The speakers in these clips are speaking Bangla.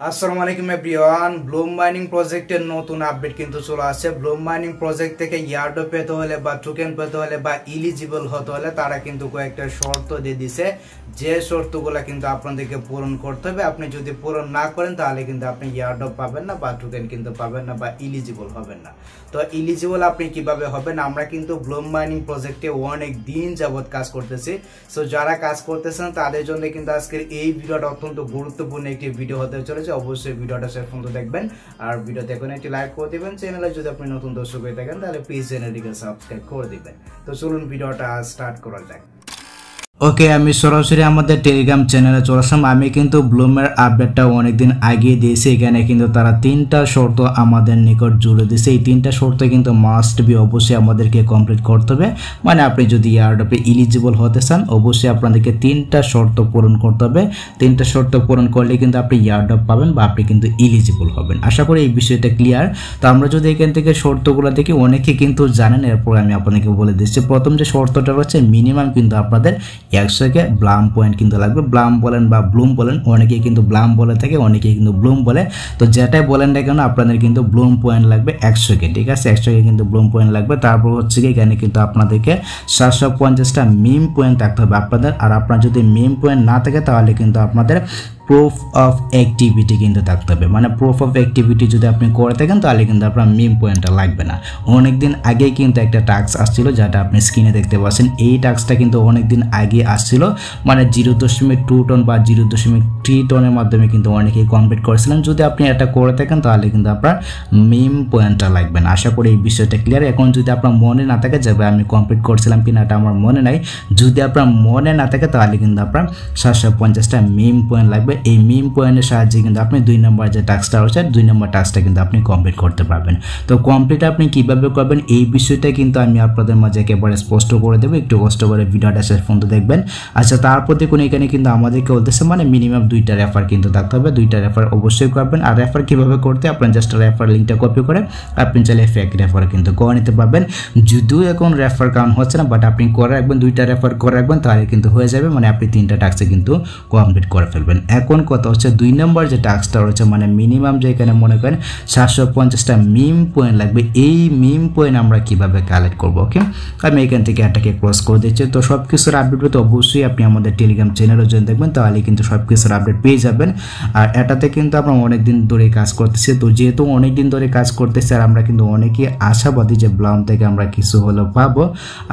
আসসালামু আলাইকুম এভরিওয়ান, ব্লুম মাইনিং প্রজেক্টের নতুন আপডেট কিন্তু চলে আসছে। ব্লুম মাইনিং প্রজেক্ট থেকে এয়ারড্রপ পেতে হলে বা টোকেন পেতে হলে বা এলিজিবল হতে হলে তারা কিন্তু কয়েকটা শর্ত দিয়ে দিছে, যে শর্তগুলো কিন্তু আপনাদেরকে পূরণ করতে হবে। আপনি যদি পূরণ না করেন তাহলে কিন্তু আপনি এয়ারড্রপ পাবেন না বা টোকেন কিন্তু পাবেন না বা এলিজিবল হবেন না। তো এলিজিবল আপনি কিভাবে হবেন? আমরা কিন্তু ব্লুম মাইনিং প্রজেক্টে অনেক দিন যাবত কাজ করতেছি। সো যারা কাজ করতেছেন তাদের জন্য কিন্তু আজকের এই ভিডিওটা অত্যন্ত গুরুত্বপূর্ণ একটি ভিডিও হতে চলেছে। অবশ্যই ভিডিওটা শেষ পর্যন্ত দেখবেন আর ভিডিওতে এখন একটি লাইক করে দিবেন। চ্যানেলে যদি আপনি নতুন দর্শক হয়ে থাকেন তাহলে প্লিজ চ্যানেলটিকে সাবস্ক্রাইব করে দিবেন। তো চলুন ভিডিওটা স্টার্ট করা যাক। ওকে, আমি সরাসরি আমাদের টেলিগ্রাম চ্যানেলে চলে আসলাম। আমি কিন্তু ব্লুমের আপডেটটা অনেকদিন আগে দিয়েছি। এখানে কিন্তু তারা 3টা শর্ত আমাদের নিকট জুড়ে দিয়েছে। এই 3টা শর্ত কিন্তু মাস্ট বি অবশ্যই আমাদেরকে কমপ্লিট করতে হবে। মানে আপনি যদি এয়ারড্রপে এলিজিবল হতে চান অবশ্যই আপনাদেরকে 3টা শর্ত পূরণ করতে হবে। 3টা শর্ত পূরণ করলে কিন্তু আপনি এয়ারড্রপ পাবেন বা আপনি কিন্তু এলিজিবল হবেন। আশা করি এই বিষয়টা ক্লিয়ার। তো আমরা যদি এখান থেকে শর্তগুলো দেখি, অনেকে কিন্তু জানেন, এরপর আমি আপনাদেরকে বলে দিচ্ছি। প্রথম যে শর্তটা হচ্ছে মিনিমাম কিন্তু আপনাদের 100 ব্লাম পয়েন্ট কিন্তু লাগবে। ব্লাম বলেন বা ব্লুম বলেন, অনেকেই কিন্তু ব্লাম বলে থাকে, অনেকেই কিন্তু ব্লুম বলে। তো যেটাই বলেন না কেন আপনাদের কিন্তু ব্লুম পয়েন্ট লাগবে 100 ঠিক আছে? 100 কিন্তু ব্লুম পয়েন্ট লাগবে। তারপর হচ্ছে কি এখানে কিন্তু আপনাদেরকে 750টা মিম পয়েন্ট থাকতে হবে আপনাদের। আর আপনার যদি মিম পয়েন্ট না থাকে তাহলে কিন্তু আপনাদের প্রুফ অফ অ্যাক্টিভিটি কিন্তু থাকতে হবে। মানে প্রুফ অফ অ্যাক্টিভিটি যদি আপনি করে থাকেন তাহলে কিন্তু আপনার মিম পয়েন্টটা লাগবে না। অনেকদিন আগেই কিন্তু একটা টাস্ক আসছিল, যেটা আপনি স্ক্রিনে দেখতে পাচ্ছেন। এই টাস্কটা কিন্তু অনেকদিন আগে আসছিল, মানে 0.2 টন বা 0.3 টনের মাধ্যমে কিন্তু অনেকেই কমপ্লিট করেছিলেন। যদি আপনি এটা করে থাকেন তাহলে কিন্তু আপনার মিম পয়েন্টটা লাগবে না। আশা করি এই বিষয়টা ক্লিয়ার। এখন যদি আপনার মনে না থাকে যে আমি কমপ্লিট করছিলাম কিনা, এটা আমার মনে নাই, যদি আপনার মনে না থাকে তাহলে কিন্তু আপনার 750টা মিম পয়েন্ট লাগবে। এই মিম পয়েন্টের সাহায্যে কিন্তু আপনি 2 নম্বর যে টাস্কটা রয়েছে 2 নম্বর টাস্কটা কিন্তু আপনি কমপ্লিট করতে পারবেন। তো কমপ্লিট আপনি কিভাবে করবেন এই বিষয়টা কিন্তু আমি আপনাদের মাঝে একেবারে স্পষ্ট করে দেবো। একটু কষ্ট করে ভিডিওটা শেষ পর্যন্ত দেখবেন। আচ্ছা, তারপর দেখুন এখানে কিন্তু আমাদেরকে বলতেছে মানে মিনিমাম 2টা রেফার কিন্তু থাকতে হবে। 2টা রেফার অবশ্যই করবেন। আর রেফার কিভাবে করতে, আপনার জাস্ট রেফার লিঙ্কটা কপি করে আপনি চাইলে ফেক রেফার কিন্তু করে নিতে পারবেন। যদিও এখন রেফার কাউন্ট হচ্ছে না, বাট আপনি করে রাখবেন, 2টা রেফার করে রাখবেন, তাহলে কিন্তু হয়ে যাবে। মানে আপনি 3টা টাস্কে কিন্তু কমপ্লিট করে ফেলবেন। এখন কথা হচ্ছে 2 নম্বর যে টাস্কটা রয়েছে, মানে মিনিমাম যে এখানে মনে করেন 750টা মিম পয়েন্ট লাগবে। এই মিম পয়েন্ট আমরা কিভাবে কালেক্ট করবো? ওকে, আমি এখান থেকে এটাকে ক্রস করে দিচ্ছি। তো সব কিছুর আপডেট পেতে অবশ্যই আপনি আমাদের টেলিগ্রাম চ্যানেলে জয়েন দেখবেন, তাহলে কিন্তু সব কিছুর আপডেট পেয়ে যাবেন। আর এটাতে কিন্তু আমরা অনেকদিন ধরে কাজ করতেছি। তো যেহেতু অনেকদিন ধরে কাজ করতেছি আর আমরা কিন্তু অনেকেই আশাবাদী যে ব্লাম থেকে আমরা কিছু হলেও পাবো।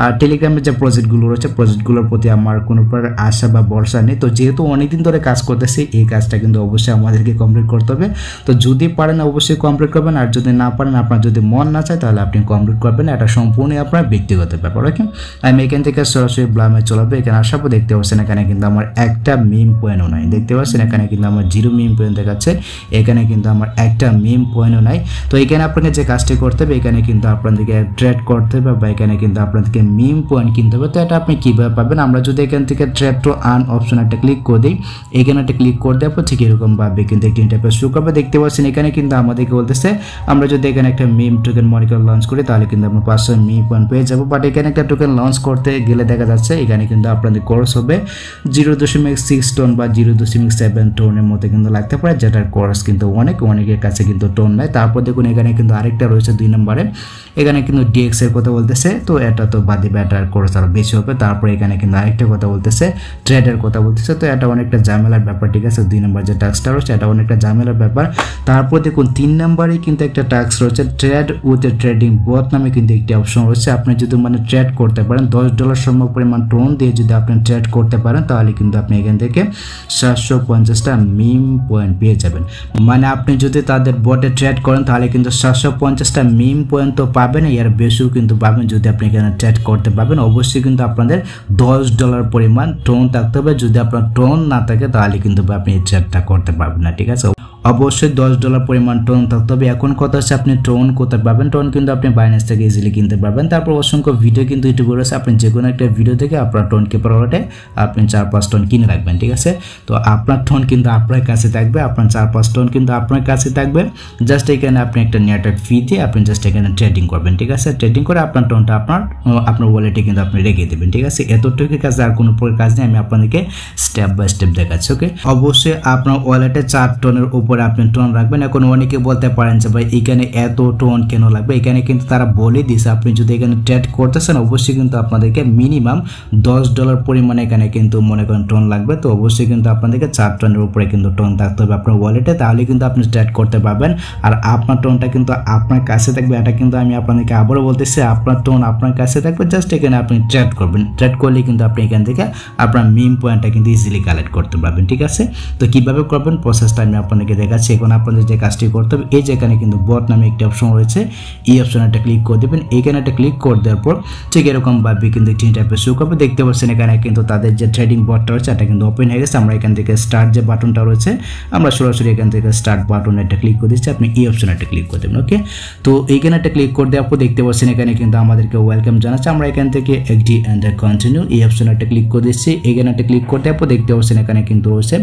আর টেলিগ্রামের যে প্রজেক্টগুলো রয়েছে প্রজেক্টগুলোর প্রতি আমার কোনো প্রকার আশা বা ভরসা নেই। তো যেহেতু অনেকদিন ধরে কাজ করতেছি এই কাজটা কিন্তু অবশ্যই আমাদেরকে কমপ্লিট করতে হবে। তো যদি পারেন অবশ্যই কমপ্লিট করবেন, আর যদি না পারেন, আপনার যদি মন না চায় তাহলে আপনি কমপ্লিট করবেন। এটা সম্পূর্ণই আপনার ব্যক্তিগত ব্যাপার। ওকে, আমি এখান থেকে সরাসরি ব্লামে চলাবো। এখানে আসার পর দেখতে পাচ্ছেন এখানে কিন্তু আমার একটা মিম পয়েন্টও নাই। দেখতে পাচ্ছেন এখানে কিন্তু আমার 0 মিম পয়েন্ট দেখাচ্ছে। এখানে কিন্তু আমার একটা মিম পয়েন্টও নাই। তো এখানে আপনাকে যে কাজটি করতে হবে, এখানে কিন্তু আপনাদেরকে ট্রেড করতে হবে বা এখানে কিন্তু আপনাদেরকে মিম পয়েন্ট কিনতে হবে। তো এটা আপনি কীভাবে পাবেন? আমরা যদি এখান থেকে ট্রেড টু আর্ন অপশন একটা ক্লিক করে দিই, এখানে একটা ক্লিক করে দেওয়ার পর ঠিক এরকম ভাবে কিন্তু একটি ইন্টারফেস শুরু করবে। দেখতে পাচ্ছেন এখানে কিন্তু আমাদেরকে বলতেছে আমরা যদি এখানে একটা মিম টোকেন মনে করে লঞ্চ করি তাহলে কিন্তু আমরা 500 মিম পয়েন্ট পেয়ে যাবো। বাট এখানে একটা টোকেন লঞ্চ করতে গেলে দেখা যাচ্ছে এখানে কিন্তু আপনাদের খরচ হবে 0.6 টন বা 0.7 টনের মতো কিন্তু লাগতে পারে, যেটার খরচ কিন্তু অনেকের কাছে কিন্তু টন নাই। তারপর দেখুন এখানে কিন্তু আরেকটা রয়েছে 2 নম্বরে, এখানে কিন্তু ডিএক্স এর কথা বলতেছে। তো এটা তো বাদে ব্যাটার খরচ আরো বেশি হবে। তারপর এখানে কিন্তু আরেকটা কথা বলতেছে, ট্রেডের কথা বলতেছে। তো এটা অনেকটা ঝামেলার ব্যাপার, ঠিক আছে? 2 নম্বর যে টাস্কটা রয়েছে এটা অনেকটা ঝামেলার ব্যাপার। তারপর দেখুন 3 নম্বরে কিন্তু একটা টাস্ক রয়েছে, ট্রেড উইথ এ ট্রেডিং বট নামে কিন্তু একটি অপশন রয়েছে। আপনি যদি মানে ট্রেড করতে পারেন $10 সম পরিমাণ টোন দিয়ে যদি আপনি ট্রেড করতে পারেন তাহলে কিন্তু আপনি এখান থেকে 750টা মিম পয়েন্ট পেয়ে যাবেন। মানে আপনি যদি তাদের বটে ট্রেড করেন তাহলে কিন্তু 750টা মিম পয়েন্ট তো পাবেন, এর বেশিও কিন্তু পাবেন যদি আপনি এখানে ট্রেড করতে পারবেন। অবশ্যই কিন্তু আপনাদের $10 পরিমাণ টোন থাকতে হবে। যদি আপনার টোন না থাকে তাহলে কিন্তু আপনি এই ট্রেডটা করতে পারবেন না, ঠিক আছে? অবশ্যই $10 পরিমাণ টোন থাকতে হবে। এখন কথা হচ্ছে আপনি টোন কোথায় পাবেন? টোন কিন্তু আপনি বাইন্যান্স থেকে ইজিলি কিনতে পারবেন। তারপর অসংখ্য ভিডিও কিন্তু ইউটিউবে রয়েছে, আপনি যে কোনো একটা ভিডিও থেকে আপনার টোন কিপার ওয়ালেটে আপনি 4-5 টোন কিনে রাখবেন, ঠিক আছে? তো আপনার টোন কিন্তু আপনার কাছে থাকবে, আপনার 4-5 টোন কিন্তু আপনার কাছে থাকবে। জাস্ট এখানে আপনি একটা নেটওয়ার্ক ফি দিয়ে আপনি জাস্ট এখানে ট্রেডিং করবেন, ঠিক আছে? ট্রেডিং করে আপনার টোনটা আপনার ওয়ালেটে কিন্তু আপনি রেখে দেবেন, ঠিক আছে? এতটুকু কাজ, আর কোনো প্রকার কাজ নেই। আমি আপনাদেরকে স্টেপ বাই স্টেপ দেখাচ্ছি। ওকে, অবশ্যই আপনার ওয়ালেটে 4 টোনের উপর উপরে আপনি টোন রাখবেন। এখন অনেকে বলতে পারেন যে ভাই এখানে এত টোন কেন লাগবে, এখানে কিন্তু তারা বলে দিছে আপনি যদি এখানে ট্রেড করতেছেন অবশ্যই কিন্তু আপনাদেরকে মিনিমাম $10 পরিমাণে এখানে কিন্তু মনে করেন টোন লাগবে। তো অবশ্যই কিন্তু আপনাদেরকে 4 টোনের উপরে কিন্তু টোন থাকতে হবে আপনার ওয়ালেটে, তাহলে কিন্তু আপনি ট্রেড করতে পারবেন। আর আপনার টোনটা কিন্তু আপনার কাছে থাকবে, এটা কিন্তু আমি আপনাদেরকে আবারও বলতেছি আপনার টোন আপনার কাছে থাকবে, জাস্ট এখানে আপনি ট্রেড করবেন। ট্রেড করলে কিন্তু আপনি এখান থেকে আপনার মিম পয়েন্টটা কিন্তু ইজিলি কালেক্ট করতে পারবেন, ঠিক আছে। তো কিভাবে করবেন প্রসেসটা আমি আপনাদেরকে দেখাচ্ছি। এখন আপনাদের যে কাজটি করতে হবে, এই যেখানে কিন্তু বট নামে একটি অপশন রয়েছে, এই অপশনে একটা ক্লিক করে দেবেন। এখানে একটা ক্লিক করে দেওয়ার পর ঠিক এরকম ভাবে কিন্তু তিন টাইপের শো করবে। দেখতে পাচ্ছেন এখানে কিন্তু তাদের যে ট্রেডিং বটটা রয়েছে এটা কিন্তু ওপেন হয়ে গেছে। আমরা এখান থেকে স্টার্ট যে বাটনটা রয়েছে আমরা সরাসরি এখান থেকে স্টার্ট বাটনে একটা ক্লিক করে দিচ্ছি, আপনি এই অপশনে একটা ক্লিক করে দেবেন। ওকে, তো এইখানে একটা ক্লিক করে দেওয়ার পর দেখতে পাচ্ছেন এখানে কিন্তু আমাদেরকে ওয়েলকাম জানাচ্ছে। আমরা এখান থেকে এগ্রি এন্ড কন্টিনিউ এই অপশনে একটা ক্লিক করে দিচ্ছি। এখানে একটা ক্লিক করে দেওয়ার পর দেখতে পাচ্ছেন এখানে কিন্তু রয়েছে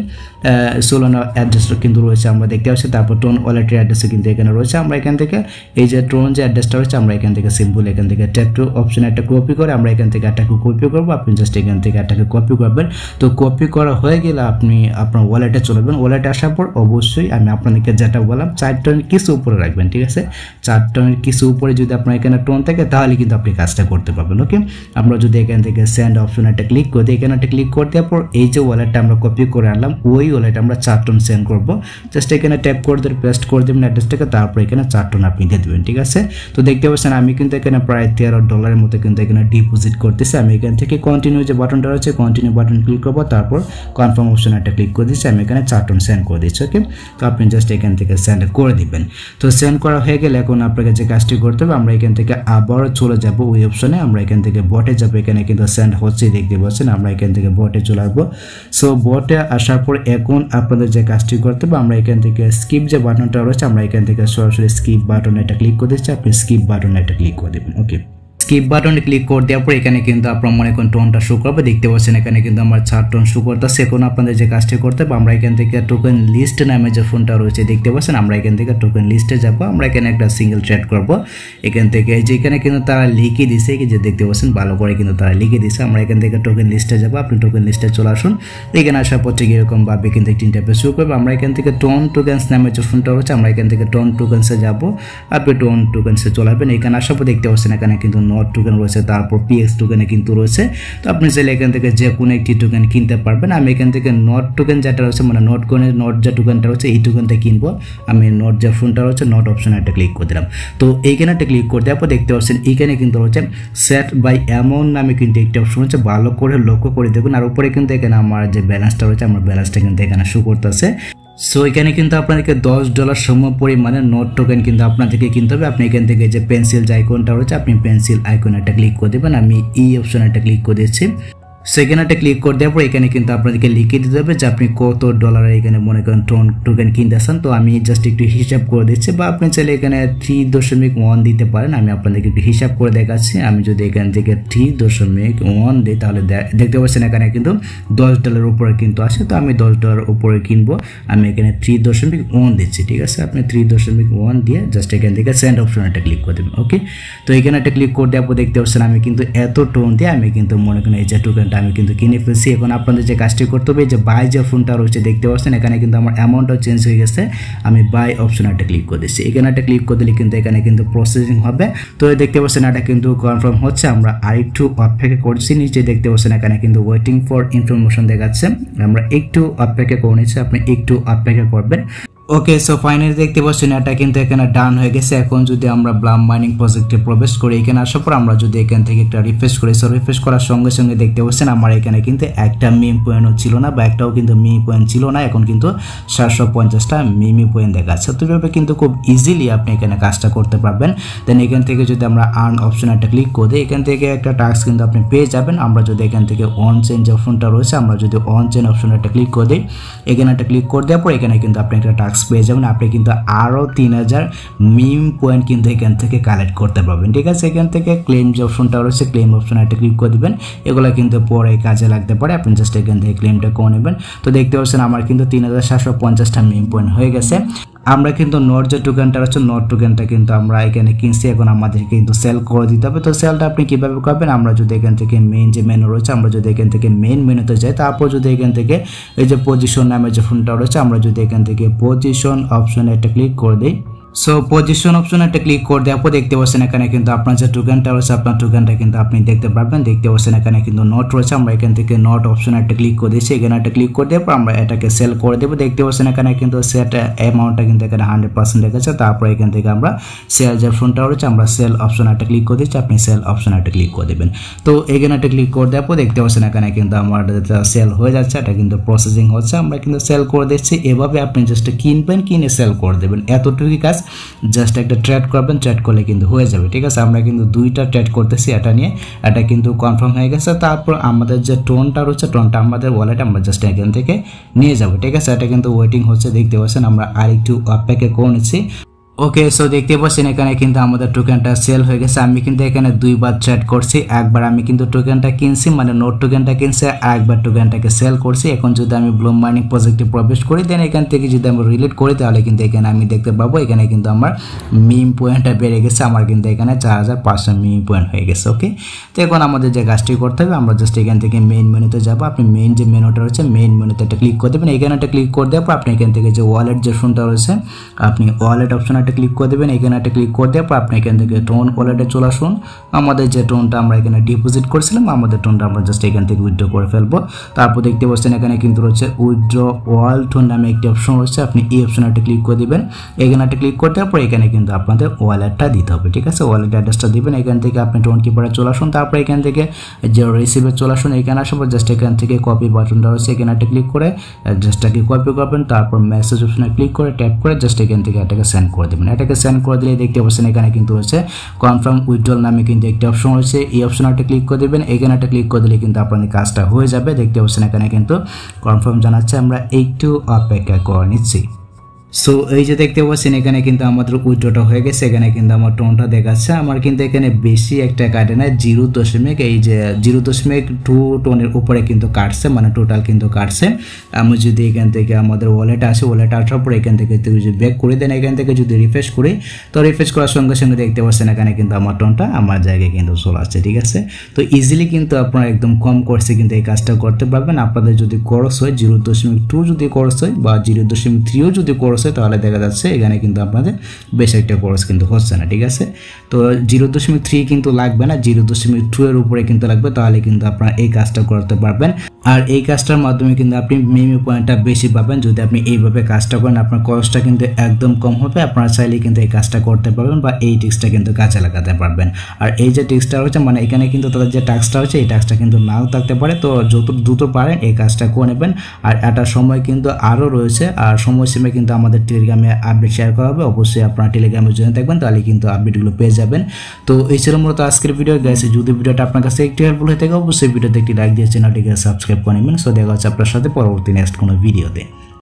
সোলানো অ্যাড্রেস কিন্তু রয়েছে, আমরা দেখতে পাচ্ছি। তারপর টোন ওয়ালেটের অ্যাড্রেস কিন্তু এখানে রয়েছে। আমরা এখান থেকে এই যে টোন যে অ্যাড্রেসটা রয়েছে আমরা এখান থেকে সিম্পল এখান থেকে ট্যাপ টু অপশনে একটা কপি করে আমরা এখান থেকে এটাকে কপি করব। আপনি জাস্ট এখান থেকে এটাকে কপি করবেন। তো কপি করা হয়ে গেলে আপনি আপনার ওয়ালেটে চলবেন। ওয়ালেটে আসার পর অবশ্যই আমি আপনাদেরকে যেটা বললাম 4 টোনের কিছু উপরে রাখবেন, ঠিক আছে। 4 টোনের কিছু উপরে যদি আপনার এখানে টোন থাকে তাহলে কিন্তু আপনি কাজটা করতে পারবেন। ওকে, আমরা যদি এখান থেকে সেন্ড অপশনে একটা ক্লিক করি, এখানে একটা ক্লিক করতে পর এই যে ওয়ালেটটা আমরা কপি করে আনলাম ওই ওয়ালেটে আমরা 4 টোন সেন্ড করব। জাস্ট এখানে ট্যাপ করে দিয়ে পেস্ট করে দেবেন অ্যাড্রেসটাকে, তারপর এখানে 4 টোন আপনি দিয়ে দেবেন, ঠিক আছে। তো দেখতে পাচ্ছেন আমি কিন্তু এখানে প্রায় $13 মতো কিন্তু এখানে ডিপোজিট করতেছি। আমি এখান থেকে কন্টিনিউ যে বাটনটা রয়েছে কন্টিনিউ বাটন ক্লিক করব, তারপর কনফার্ম অপশনে একটা ক্লিক করে দিচ্ছি। আমি এখানে 4 টোন সেন্ড করে দিচ্ছি। ওকে, তো আপনি জাস্ট এখান থেকে সেন্ড করে দিবেন। তো সেন্ড করা হয়ে গেলে এখন আপনাকে যে কাজটি করতে হবে আমরা এখান থেকে আবারও চলে যাব ওই অপশনে। আমরা এখান থেকে বটে যাব, এখানে কিন্তু সেন্ড হচ্ছে দেখতে পাচ্ছেন। আমরা এখান থেকে বটে চলে আসবো। সো বটে আসার পর এখন আপনাদের যে কাজটি করতে হবে আমরা এখান থেকে স্কিপ যে বাটনটা রয়েছে আমরা এখান থেকে সরাসরি স্কিপ বাটনে একটা ক্লিক করে দিচ্ছি। আপনি স্কিপ বাটনে একটা ক্লিক করে দেবেন। ওকে, স্কিপ বাটনে ক্লিক করে দেওয়ার পর এখানে কিন্তু আপনার মনে করেন টোনটা শো করবে। দেখতে পাচ্ছেন এখানে কিন্তু আমার 4 টোন শো করতেছে। এখন আপনাদের যে কাজটি করতে হবে আমরা এখান থেকে টোকেন লিস্ট নামে যে ফোনটা রয়েছে দেখতে পাচ্ছেন আমরা এখান থেকে টোকেন লিস্টে যাব। আমরা এখানে একটা সিঙ্গেল ট্রেড করব। এখান থেকে যেখানে কিন্তু তারা লিখে দিছে যে দেখতে পাচ্ছেন ভালো করে কিন্তু তারা লিখে দিছে। আমরা এখান থেকে টোকেন লিস্টে যাব। আপনি টোকেন লিস্টে চলে আসুন। এখানে আসার পর ঠিক এরকম ভাবে কিন্তু তিন টাইপের শো করবে। আমরা এখান থেকে টোন টোকেন্স নামে যে ফোনটা রয়েছে আমরা এখান থেকে টোন টোকেন্সে যাব। আপনি টোন টোকেন্সে চলে আসবেন। এখানে আসার পর দেখতে পাচ্ছেন এখানে কিন্তু নট টোকেন রয়েছে, তারপর পিএক্স টোকেনে কিন্তু রয়েছে। তো আপনি চাইলে এখান থেকে যে কোনো একটি টোকেন কিনতে পারবেন। আমি এখান থেকে নট টোকেন যেটা রয়েছে মানে নট কোনের নট যে টোকেনটা রয়েছে এই টোকেনটা কিনবো। আমি নট যে ফোনটা রয়েছে নট অপশনে একটা ক্লিক করে দিলাম। তো এইখানে একটা ক্লিক করে দেওয়ার পর দেখতে পাচ্ছেন এইখানে কিন্তু রয়েছে সেট বাই অ্যামাউন্ট নামে কিন্তু একটা অপশন রয়েছে, ভালো করে লক্ষ্য করে দেখুন। আর উপরে কিন্তু এখানে আমার যে ব্যালেন্সটা রয়েছে আমার ব্যালেন্সটা কিন্তু এখানে শো করতেছে। সো এখানে কিন্তু আপনাদেরকে $10 সম পরিমাণে নোট টোকেন কিন্তু আপনাদেরকে কিনতে হবে। আপনি এখান থেকে যে পেন্সিল যে আইকনটা রয়েছে আপনি পেন্সিল আইকনে একটা ক্লিক করে দেবেন। আমি এই অপশনে একটা ক্লিক করে দিচ্ছি। সেখানে একটা ক্লিক করে দেওয়ার পর এখানে কিন্তু আপনাদেরকে লিখে দিতে হবে যে আপনি কত ডলার এখানে মনে করেন টোকেন কিনতেছেন। তো আমি জাস্ট একটু হিসাব করে দিচ্ছি, বা আপনি চাইলে এখানে 3.1 দিতে পারেন। আমি আপনাদেরকে একটু হিসাব করে দেখাচ্ছি। আমি যদি এখান থেকে 3.1 দিই তাহলে দেখতে পাচ্ছেন এখানে কিন্তু $10 উপরে কিন্তু আসে। তো আমি $10 উপরে কিনবো। আমি এখানে 3.1 দিচ্ছি, ঠিক আছে। আপনি 3.1 দিয়ে জাস্ট এখান থেকে সেন্ড অপশন একটা ক্লিক করে দেবেন। ওকে, তো এখানে একটা ক্লিক করে দেওয়ার পর দেখতে পাচ্ছেন আমি কিন্তু এত টোন দিয়ে আমি কিন্তু মনে করেন এই যে টোকেন আমি কিন্তু কিনে ফেলছি। এখন আপনাদের যে কাজটি করতে হবে যে বাই যে ফোনটা রয়েছে দেখতে পাচ্ছেন এখানে কিন্তু আমার অ্যামাউন্টটা চেঞ্জ হয়ে গেছে। আমি বাই অপশনে একটা ক্লিক করে দিচ্ছি। এখানে একটা ক্লিক করে দিলে কিন্তু এখানে কিন্তু প্রসেসিং হবে। তো দেখতে পাচ্ছেন এটা কিন্তু কনফার্ম হচ্ছে। আমরা আরেকটু অপেক্ষা করছি। নিচে দেখতে পাচ্ছেন এখানে কিন্তু ওয়েটিং ফর ইনফরমেশন দেখাচ্ছে। আমরা একটু অপেক্ষা করে নিচ্ছি, আপনি একটু অপেক্ষা করবেন। ওকে, সো ফাইনালি দেখতে পাচ্ছেন এটা কিন্তু এখানে ডান হয়ে গেছে। এখন যদি আমরা ব্লাম মাইনিং প্রজেক্টে প্রবেশ করি, এখানে আসার পর আমরা যদি এখান থেকে একটা রিফ্রেশ করি, সো রিফ্রেশ করার সঙ্গে সঙ্গে দেখতে পাচ্ছেন আমার এখানে কিন্তু একটা মিম পয়েন্টও ছিল না, বা একটাও কিন্তু মিমি পয়েন্ট ছিল না। এখন কিন্তু 750টা মিমি পয়েন্ট দেখাচ্ছে। তো এভাবে কিন্তু খুব ইজিলি আপনি এখানে কাজটা করতে পারবেন। দেন এখান থেকে যদি আমরা আর্ন অপশন একটা ক্লিক করি, এখান থেকে একটা টাস্ক কিন্তু আপনি পেয়ে যাবেন। আমরা যদি এখান থেকে অন চেঞ্জ অপশনটা রয়েছে আমরা যদি অন চেঞ্জ অপশন একটা ক্লিক করে দিই, এখানে একটা ক্লিক করে দেওয়ার পর এখানে কিন্তু আপনি একটা টাস্ক পেয়ে যাবেন। আপনি কিন্তু আরো 3000 মিম পয়েন্ট কিন্তু এখান থেকে কালেক্ট করতে পারবেন, ঠিক আছে। এখান থেকে ক্লেম যে অপশনটা রয়েছে ক্লেম অপশনে একটা ক্লিক করে দিবেন। এগুলো কিন্তু পরে কাজে লাগতে পারে, আপনি জাস্ট এখান থেকে ক্লেমটা করে নেবেন। তো দেখতে পাচ্ছেন আমার কিন্তু 3750টা মিম পয়েন্ট হয়ে গেছে। আমরা কিন্তু নট যে টোকেনটা আছে নট টোকেনটা কিন্তু আমরা এখানে কিনছি, এখন আমাদেরকে কিন্তু সেল করে দিতে হবে। তো সেলটা আপনি কিভাবে করবেন, আমরা যদি এখান থেকে মেইন যে মেনু রয়েছে, আমরা যদি এখান থেকে মেইন মেনুতে যাই, তারপর যদি এখান থেকে এই যে পজিশন নামে যে ফোনটা রয়েছে, আমরা যদি এখান থেকে পজিশন অপশনে একটা ক্লিক করে দিই। সো পজিশন অপশনে একটা ক্লিক করে দেওয়ার পর দেখতে পাচ্ছেন এখানে কিন্তু আপনার যে টোকেনটা রয়েছে, আপনার টোকেনটা কিন্তু আপনি দেখতে পারবেন। দেখতে পাচ্ছেন এখানে কিন্তু নট রয়েছে, আমরা এখান থেকে নট অপশনে একটা ক্লিক করে দিয়েছি, এখানে একটা ক্লিক করে দেওয়ার পর আমরা এটাকে সেল করে দেবো। দেখতে পাচ্ছেন এখানে কিন্তু সেট অ্যামাউন্টটা কিন্তু এখানে 100% রেখেছে। তারপর এখান থেকে আমরা সেল যে অপশনটা রয়েছে, আমরা সেল অপশনে একটা ক্লিক করে দিচ্ছি, আপনি সেল অপশনে একটা ক্লিক করে দেবেন। তো এখানে একটা ক্লিক করে দেওয়ার পর দেখতে পাচ্ছেন এখানে কিন্তু আমার সেল হয়ে যাচ্ছে, এটা কিন্তু প্রসেসিং হচ্ছে, আমরা কিন্তু সেল করে দিচ্ছি। এভাবে আপনি জাস্ট কিনবেন, কিনে সেল করে দেবেন, এতটুকুই কাজ। জাস্ট একটা ট্রেড করবেন, ট্রেড করলে কিন্তু হয়ে যাবে, ঠিক আছে। আমরা কিন্তু দুইটা ট্রেড করতেছি এটা নিয়ে, এটা কিন্তু কনফার্ম হয়ে গেছে। তারপর আমাদের যে টোনটা রয়েছে, টোনটা আমাদের ওয়ালেটে আমরা জাস্ট এখান থেকে নিয়ে যাব, ঠিক আছে। এটা কিন্তু ওয়েটিং হচ্ছে, দেখতে পাচ্ছেন আমরা আরেকটু অপেক্ষা করে নিচ্ছি। ওকে, সো দেখতে পাচ্ছেন এখানে কিন্তু আমাদের টোকেনটা সেল হয়ে গেছে। আমি কিন্তু এখানে দুইবার ট্রেড করছি, একবার আমি কিন্তু টোকেনটা কিনছি, মানে নোট টোকেনটা কিনছি, আরেকবার টোকেনটাকে সেল করছি। এখন যদি আমি ব্লুম মাইনিং প্রজেক্টে প্রবেশ করি, দেন এখান থেকে যদি আমি রিলেট করি, তাহলে কিন্তু এখানে আমি দেখতে পাবো এখানে কিন্তু আমার মিম পয়েন্টটা বেড়ে গেছে, আমার কিন্তু এখানে 4500 মিম পয়েন্ট হয়ে গেছে। ওকে, তো এখন আমাদের যে কাজটি করতে হবে, আমরা জাস্ট এখান থেকে মেইন মেনুতে যাবো। আপনি মেইন যে মেনুটা রয়েছে, মেইন মেনুতে একটা ক্লিক করে দেবেন, এখানে একটা ক্লিক করে দেওয়ার পর আপনি এখান থেকে যে ওয়ালেট যে ফোনটা রয়েছে, আপনি ওয়ালেট অপশন একটা ক্লিক করে দেবেন, এখানে একটা ক্লিক করে দেওয়ার পর আপনি এখান থেকে টোন ওয়ালেটে চলে আসুন। আমাদের যে টোনটা আমরা এখানে ডিপোজিট করেছিলাম, আমাদের টোনটা আমরা জাস্ট এখান থেকে উইথড্র করে ফেলবো। তারপর দেখতে পাচ্ছেন এখানে কিন্তু রয়েছে উইথড্র অল টোন নামে একটি অপশন রয়েছে, আপনি এই অপশনে একটা ক্লিক করে দেবেন। এখানে একটা ক্লিক করে দেওয়ার পর এখানে কিন্তু আপনাদের ওয়ালেটটা দিতে হবে, ঠিক আছে। ওয়ালেট অ্যাড্রেসটা দিবেন, এখান থেকে আপনি টোন কিপারে চলে আসুন। তারপর এখান থেকে যে রিসিভে চলে আসুন, এখানে আসার পর জাস্ট এখান থেকে কপি বাটনটা রয়েছে, এখানে একটা ক্লিক করে অ্যাড্রেসটাকে কপি করবেন। তারপর মেসেজ অপশনে ক্লিক করে ট্যাপ করে জাস্ট এখান থেকে এটাকে সেন্ড করে দেবেন। এটাকে সেন্ড করে দিলে দেখতে পাচ্ছেন এখানে কিন্তু রয়েছে কনফার্ম উইথড্রল নামে কিন্তু একটি অপশন রয়েছে, এই অপশনে একটা ক্লিক করে দেবেন। এখানে একটা ক্লিক করে দিলে কিন্তু আপনাদের কাজটা হয়ে যাবে। দেখতে পাচ্ছেন এখানে কিন্তু কনফার্ম জানাচ্ছে, আমরা একটু অপেক্ষা করে নিচ্ছি। সো এই যে দেখতে পাচ্ছেন এখানে কিন্তু আমাদের উইথড্রটা হয়ে গেছে, এখানে কিন্তু আমার টোনটা দেখাচ্ছে। আমার কিন্তু এখানে বেশি একটা কাটে না, 0.2 টোনের উপরে কিন্তু কাটছে, মানে টোটাল কিন্তু কাটছে। আমি যদি এখান থেকে আমাদের ওয়ালেটে আসি, ওয়ালেটে আসার পর এখান থেকে যদি ব্যাক করে দেন, এখান থেকে যদি রিফ্রেশ করি, তো রিফ্রেশ করার সঙ্গে সঙ্গে দেখতে পাচ্ছেন এখানে কিন্তু আমার টোনটা আমার জায়গায় কিন্তু চলে আসছে, ঠিক আছে। তো ইজিলি কিন্তু আপনারা একদম কম কোর্সে কিন্তু এই কাজটা করতে পারবেন। আপনাদের যদি খরচ হয় 0.2 যদি খরচ হয় বা 0.3ও যদি খরচ হয়, তাহলে দেখা যাচ্ছে এখানে কিন্তু আপনাদের বেশ একটা খরচ কিন্তু হচ্ছে না, ঠিক আছে। তো 0.3 কিন্তু লাগবে না, 0.2 এর উপরে কিন্তু লাগবে, তাহলে কিন্তু আপনারা এই কাজটা করতে পারবেন। আর এই কাজটার মাধ্যমে কিন্তু আপনি মেমি পয়েন্টটা বেশি পাবেন। যদি আপনি এইভাবে কাজটা করেন, আপনার খরচটা কিন্তু একদম কম হবে। আপনারা চাইলে কিন্তু এই কাজটা করতে পারবেন বা এই টিক্সটা কিন্তু কাজে লাগাতে পারবেন। আর এই যে টিক্সটা রয়েছে, মানে এখানে কিন্তু তাদের যে টাস্কটা রয়েছে, এই টাস্কটা কিন্তু নাও থাকতে পারে। তো যত দ্রুত পারেন এই কাজটা করে নেবেন। আর একটা সময় কিন্তু আরও রয়েছে, আর সময়সীমা কিন্তু আমাদের টেলিগ্রামে আপডেট শেয়ার করা হবে। অবশ্যই আপনারা টেলিগ্রামে জয়েন থাকবেন, তাহলে কিন্তু আপডেটগুলো পেয়ে যাবেন। তো এই ছিল মূলত আজকের ভিডিও গাইস। যদি ভিডিওটা আপনার কাছে একটু হেল্পফুল হয়ে থাকে, অবশ্যই ভিডিওতে একটি লাইক দিয়ে চ্যানেলটিকে সাবস্ক্রাইব করে নেবেন। সো দেখা হচ্ছে আপনার সাথে পরবর্তী নেক্সট কোনো ভিডিওতে।